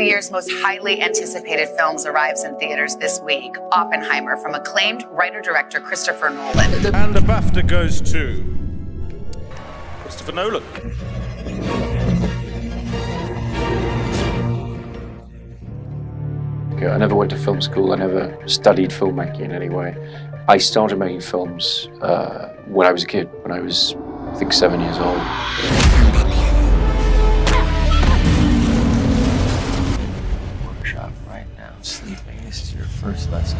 the year's most highly anticipated films arrives in theaters this week. Oppenheimer from acclaimed writer-director Christopher Nolan. And the BAFTA goes to Christopher Nolan. I never went to film school. I never studied filmmaking in any way. I started making films when I was a kid, when I was, I think, 7 years old. Workshop right now. Sleeping. This is your first lesson.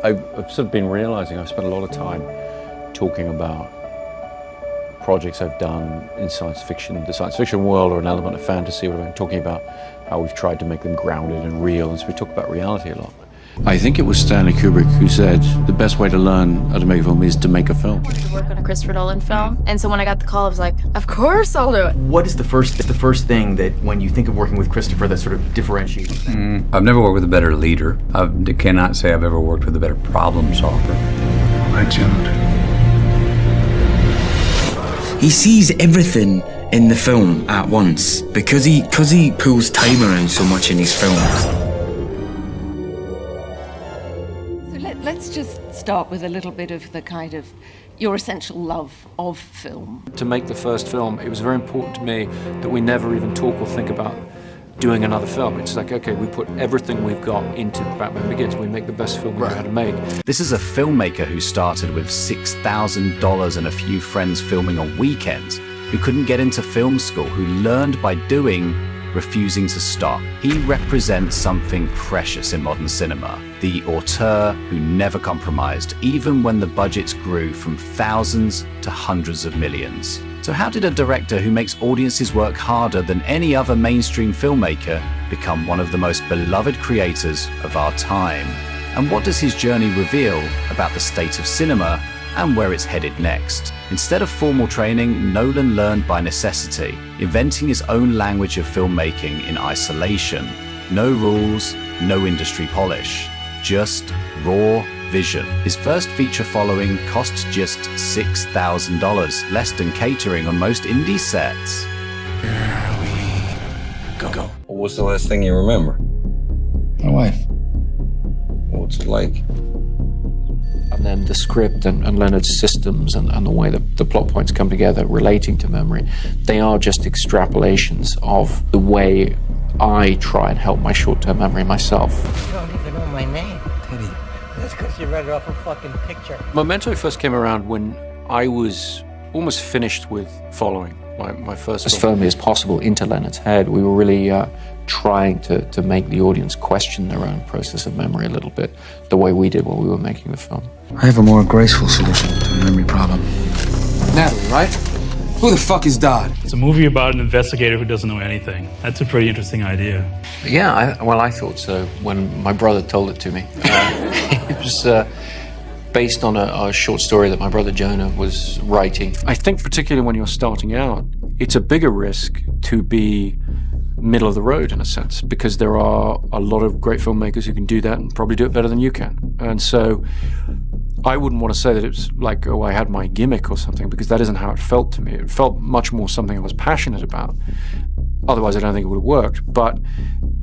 I've sort of been realizing I've spent a lot of time talking about projects I've done in science fiction, the science fiction world, or an element of fantasy, where I'm talking about how we've tried to make them grounded and real, and so we talk about reality a lot. I think it was Stanley Kubrick who said the best way to learn how to make a film is to make a film. I wanted to work on a Christopher Nolan film, and so when I got the call, I was like, of course I'll do it. What is the first thing that, when you think of working with Christopher, that sort of differentiates? I've never worked with a better leader. I cannot say I've ever worked with a better problem solver. Legend. He sees everything in the film at once because he pulls time around so much in his films. So let's just start with a little bit of the kind of your essential love of film. To make the first film, it was very important to me that we never even talk or think about doing another film. It's like, okay, we put everything we've got into Batman Begins. We make the best film we know how to make. This is a filmmaker who started with $6,000 and a few friends filming on weekends, who couldn't get into film school, who learned by doing, refusing to stop. He represents something precious in modern cinema, the auteur who never compromised, even when the budgets grew from thousands to hundreds of millions. So how did a director who makes audiences work harder than any other mainstream filmmaker become one of the most beloved creators of our time? And what does his journey reveal about the state of cinema and where it's headed next? Instead of formal training, Nolan learned by necessity, inventing his own language of filmmaking in isolation. No rules, no industry polish, just raw vision. His first feature following cost just $6,000, less than catering on most indie sets. Here we go. What's the last thing you remember? My wife. What's it like? And then the script and Leonard's systems and the way that the plot points come together relating to memory, they are just extrapolations of the way I try and help my short-term memory myself. You don't even know my name. Teddy. That's because you read it off a fucking picture. Memento first came around when I was almost finished with following my first as firmly as possible into Leonard's head. We were really trying to make the audience question their own process of memory a little bit, the way we did while we were making the film. I have a more graceful solution to the memory problem. Natalie, right? Who the fuck is Dodd? It's a movie about an investigator who doesn't know anything. That's a pretty interesting idea. Yeah, I thought so when my brother told it to me. It was based on a short story that my brother Jonah was writing. I think particularly when you're starting out, it's a bigger risk to be middle of the road in a sense, because there are a lot of great filmmakers who can do that and probably do it better than you can. And so I wouldn't want to say that it's like, oh, I had my gimmick or something, because that isn't how it felt to me. It felt much more something I was passionate about. Otherwise, I don't think it would have worked. But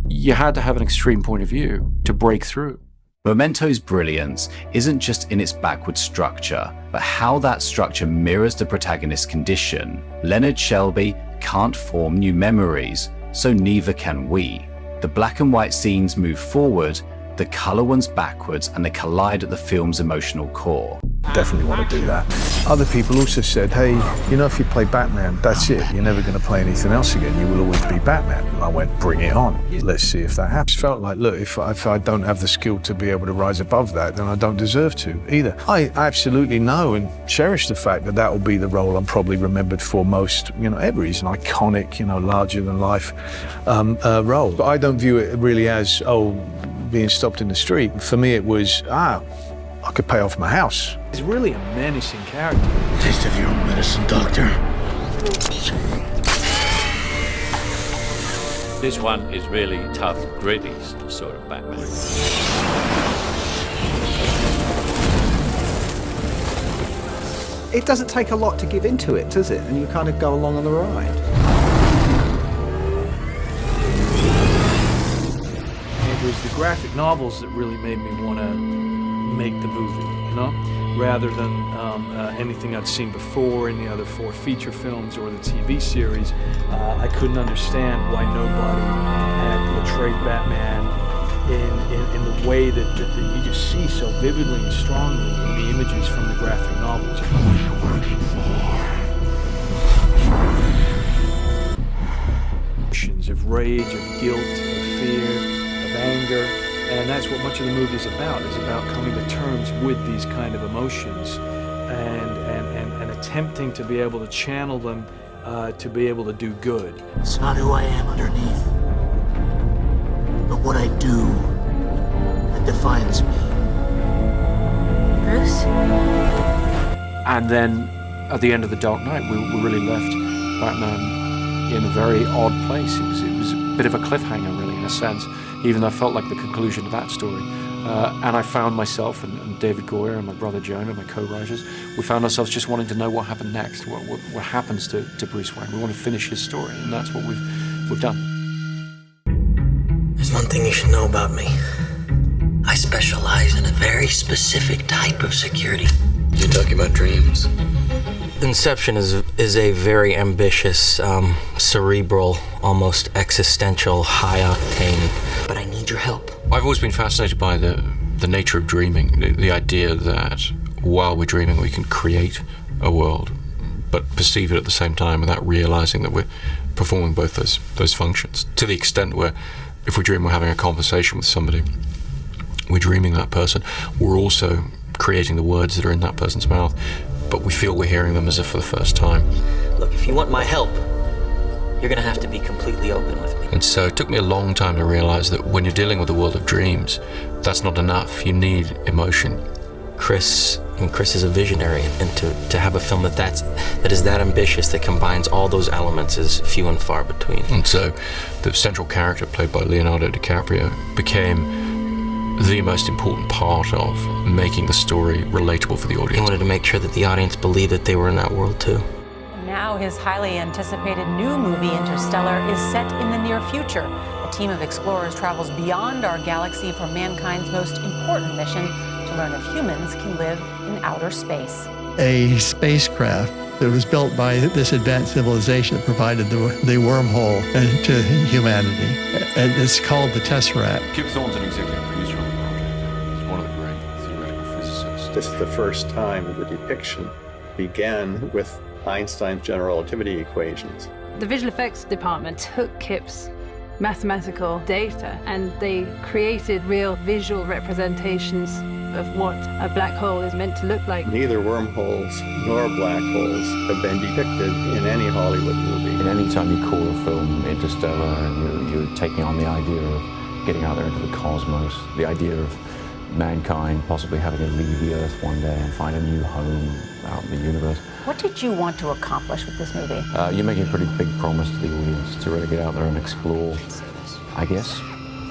you had to have an extreme point of view to break through. Memento's brilliance isn't just in its backward structure, but how that structure mirrors the protagonist's condition. Leonard Shelby can't form new memories, so neither can we. The black and white scenes move forward, the color ones backwards, and they collide at the film's emotional core. Definitely want to do that. Other people also said, hey, you know, if you play Batman, that's it. You're never going to play anything else again. You will always be Batman. And I went, bring it on. Let's see if that happens. Felt like, look, if I don't have the skill to be able to rise above that, then I don't deserve to either. I absolutely know and cherish the fact that that will be the role I'm probably remembered for most, ever. He's an iconic, larger than life role. But I don't view it really as, being stopped in the street. For me, it was, I could pay off my house. He's really a menacing character. Taste of your own medicine, Doctor. This one is really tough, gritty sort of Batman. It doesn't take a lot to give into it, does it? And you kind of go along on the ride. the graphic novels that really made me want to make the movie, you know, rather than anything I'd seen before in the other 4 feature films or the TV series. I couldn't understand why nobody had portrayed Batman in the way that you just see so vividly and strongly in the images from the graphic novels. What are you working for? Of rage, of guilt, of fear, of anger, and that's what much of the movie is about. It's about coming to terms with these kind of emotions and attempting to be able to channel them to be able to do good. It's not who I am underneath, but what I do that defines me. Bruce? And then at the end of The Dark Knight, we really left Batman in a very odd place. It was a bit of a cliffhanger, really, in a sense, even though I felt like the conclusion of that story. And I found myself and David Goyer and my brother Jonah, my co-writers, we found ourselves just wanting to know what happened next, what happens to Bruce Wayne. We want to finish his story, and that's what we've done. There's one thing you should know about me. I specialize in a very specific type of security. You're talking about dreams. Inception is a very ambitious, cerebral, almost existential, high-octane. But I need your help. I've always been fascinated by the nature of dreaming, the idea that while we're dreaming we can create a world, but perceive it at the same time without realizing that we're performing both those functions. To the extent where if we dream we're having a conversation with somebody, we're dreaming that person, we're also creating the words that are in that person's mouth, but we feel we're hearing them as if for the first time. Look, if you want my help, you're gonna have to be completely open with me. And so it took me a long time to realize that when you're dealing with the world of dreams, that's not enough. You need emotion. Chris is a visionary, and to have a film that is that ambitious, that combines all those elements, is few and far between. And so the central character played by Leonardo DiCaprio became the most important part of making the story relatable for the audience. He wanted to make sure that the audience believed that they were in that world too. Now his highly anticipated new movie, Interstellar, is set in the near future. A team of explorers travels beyond our galaxy for mankind's most important mission, to learn if humans can live in outer space. A spacecraft that was built by this advanced civilization that provided the wormhole to humanity. And it's called the Tesseract. Kip Thorne's an executive producer on the project. He's one of the great theoretical physicists. This is the first time the depiction began with Einstein's general relativity equations. The visual effects department took Kip's mathematical data and they created real visual representations of what a black hole is meant to look like. Neither wormholes nor black holes have been depicted in any Hollywood movie. And any time you call a film Interstellar and you're taking on the idea of getting out there into the cosmos, the idea of mankind possibly having to leave the Earth one day and find a new home out in the universe. What did you want to accomplish with this movie? You're making a pretty big promise to the audience to really get out there and explore, I guess,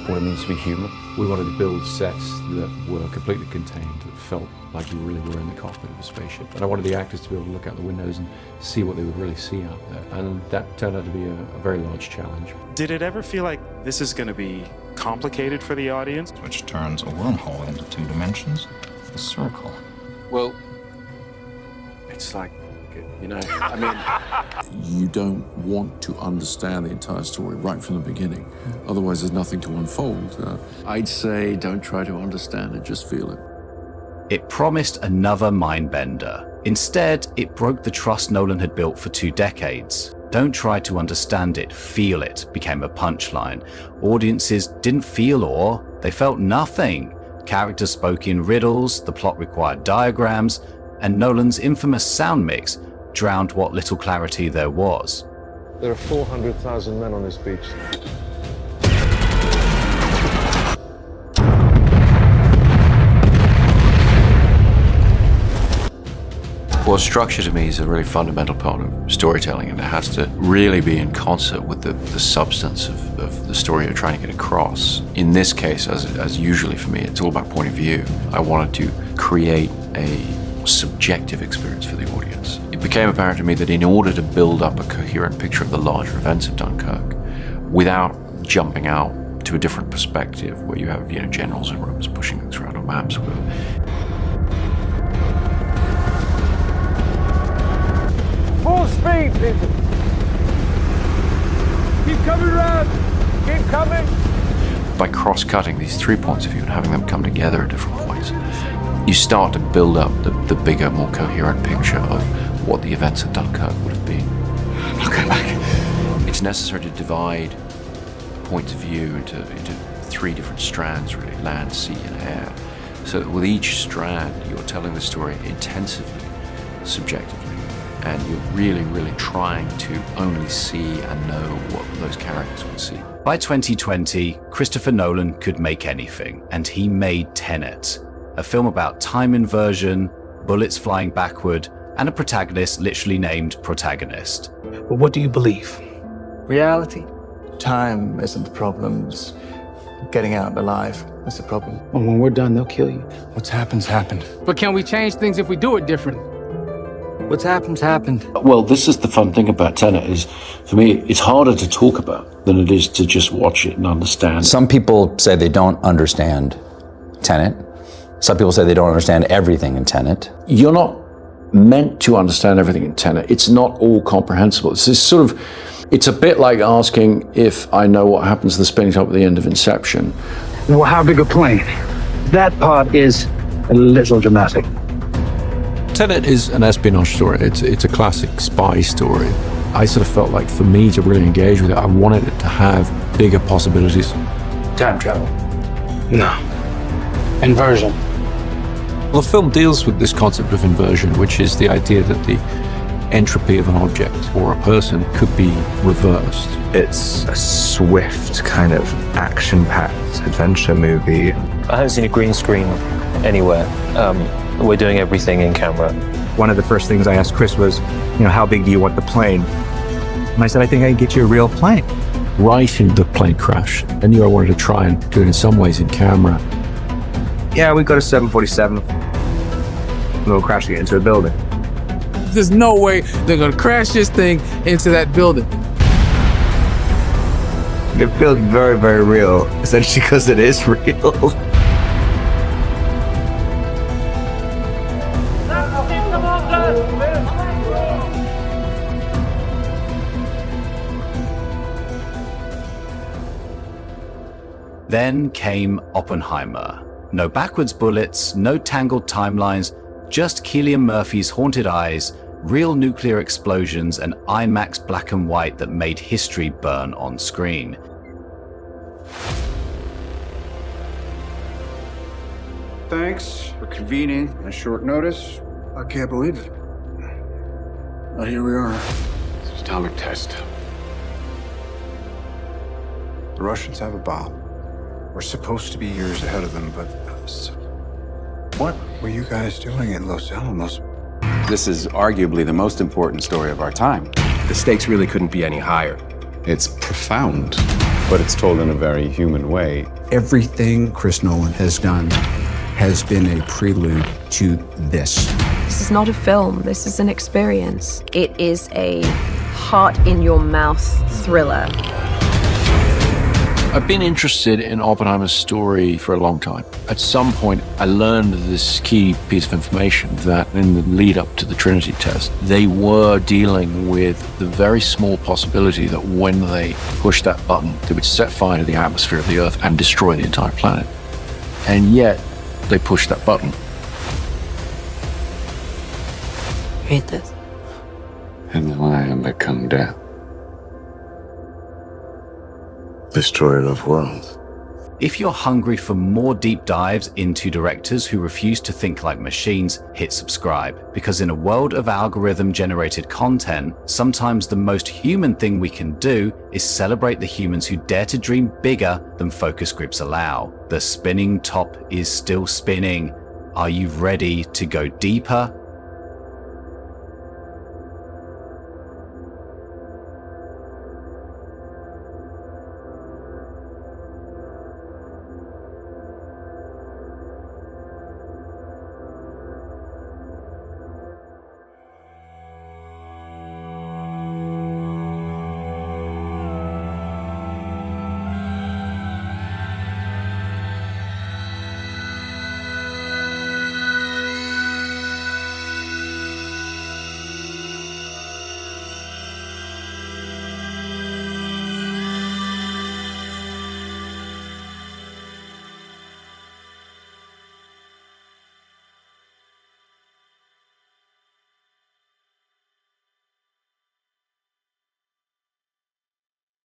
what it means to be human. We wanted to build sets that were completely contained, that felt like you really were in the cockpit of a spaceship. And I wanted the actors to be able to look out the windows and see what they would really see out there. And that turned out to be a very large challenge. Did it ever feel like this is going to be complicated for the audience? Which turns a wormhole into 2 dimensions, a circle. Well, it's like, you know, I mean... You don't want to understand the entire story right from the beginning. Otherwise, there's nothing to unfold. I'd say don't try to understand it, just feel it. It promised another mind-bender. Instead, it broke the trust Nolan had built for 2 decades. Don't try to understand it, feel it became a punchline. Audiences didn't feel awe, they felt nothing. Characters spoke in riddles, the plot required diagrams, and Nolan's infamous sound mix drowned what little clarity there was. There are 400,000 men on this beach. Well, structure to me is a really fundamental part of storytelling, and it has to really be in concert with the substance of the story you're trying to get across. In this case, as usually for me, it's all about point of view. I wanted to create a subjective experience for the audience. It became apparent to me that in order to build up a coherent picture of the larger events of Dunkirk, without jumping out to a different perspective where you have, you know, generals in rooms pushing things around on maps or whatever. Full speed, people. Keep coming around. Keep coming. By cross-cutting these three points of view and having them come together at different points, you start to build up the bigger, more coherent picture of what the events of Dunkirk would have been. I'm not going back. It's necessary to divide points of view into three different strands, really: land, sea, and air. So that with each strand, you're telling the story intensively, subjectively, and you're really, really trying to only see and know what those characters would see. By 2020, Christopher Nolan could make anything, and he made Tenet, a film about time inversion, bullets flying backward, and a protagonist literally named Protagonist. But what do you believe? Reality? Time isn't the problem. It's getting out alive is the problem. And when we're done, they'll kill you. What's happened's happened. But can we change things if we do it different? What's happened's happened. Well, this is the fun thing about Tenet is, for me, it's harder to talk about than it is to just watch it and understand. Some people say they don't understand Tenet. Some people say they don't understand everything in Tenet. You're not meant to understand everything in Tenet. It's not all comprehensible. It's this sort of, it's a bit like asking if I know what happens to the spinning top at the end of Inception. Well, how big a plane? That part is a little dramatic. Tenet is an espionage story. It's a classic spy story. I sort of felt like for me to really engage with it, I wanted it to have bigger possibilities. Time travel? No. Inversion? Well, the film deals with this concept of inversion, which is the idea that the entropy of an object or a person could be reversed. It's a swift kind of action-packed adventure movie. I haven't seen a green screen anywhere. We're doing everything in camera. One of the first things I asked Chris was, you know, how big do you want the plane? And I said, I think I can get you a real plane. Right in the plane crash. I knew I wanted to try and do it in some ways in camera. Yeah, we got a 747. We'll crash it into a building. There's no way they're gonna crash this thing into that building. It feels very, very real, essentially because it is real. Then came Oppenheimer. No backwards bullets, no tangled timelines, just Cillian Murphy's haunted eyes, real nuclear explosions, and IMAX black and white that made history burn on screen. Thanks for convening on short notice. I can't believe it. But here we are. It's an atomic test. The Russians have a bomb. We're supposed to be years ahead of them, but what were you guys doing in Los Alamos? This is arguably the most important story of our time. The stakes really couldn't be any higher. It's profound, but it's told in a very human way. Everything Chris Nolan has done has been a prelude to this. This is not a film, this is an experience. It is a heart-in-your-mouth thriller. I've been interested in Oppenheimer's story for a long time. At some point, I learned this key piece of information that in the lead up to the Trinity test, they were dealing with the very small possibility that when they pushed that button, they would set fire to the atmosphere of the Earth and destroy the entire planet. And yet, they pushed that button. Read this. And the lion become death. Destroyer of worlds. If you're hungry for more deep dives into directors who refuse to think like machines, hit subscribe. Because in a world of algorithm-generated content, sometimes the most human thing we can do is celebrate the humans who dare to dream bigger than focus groups allow. The spinning top is still spinning. Are you ready to go deeper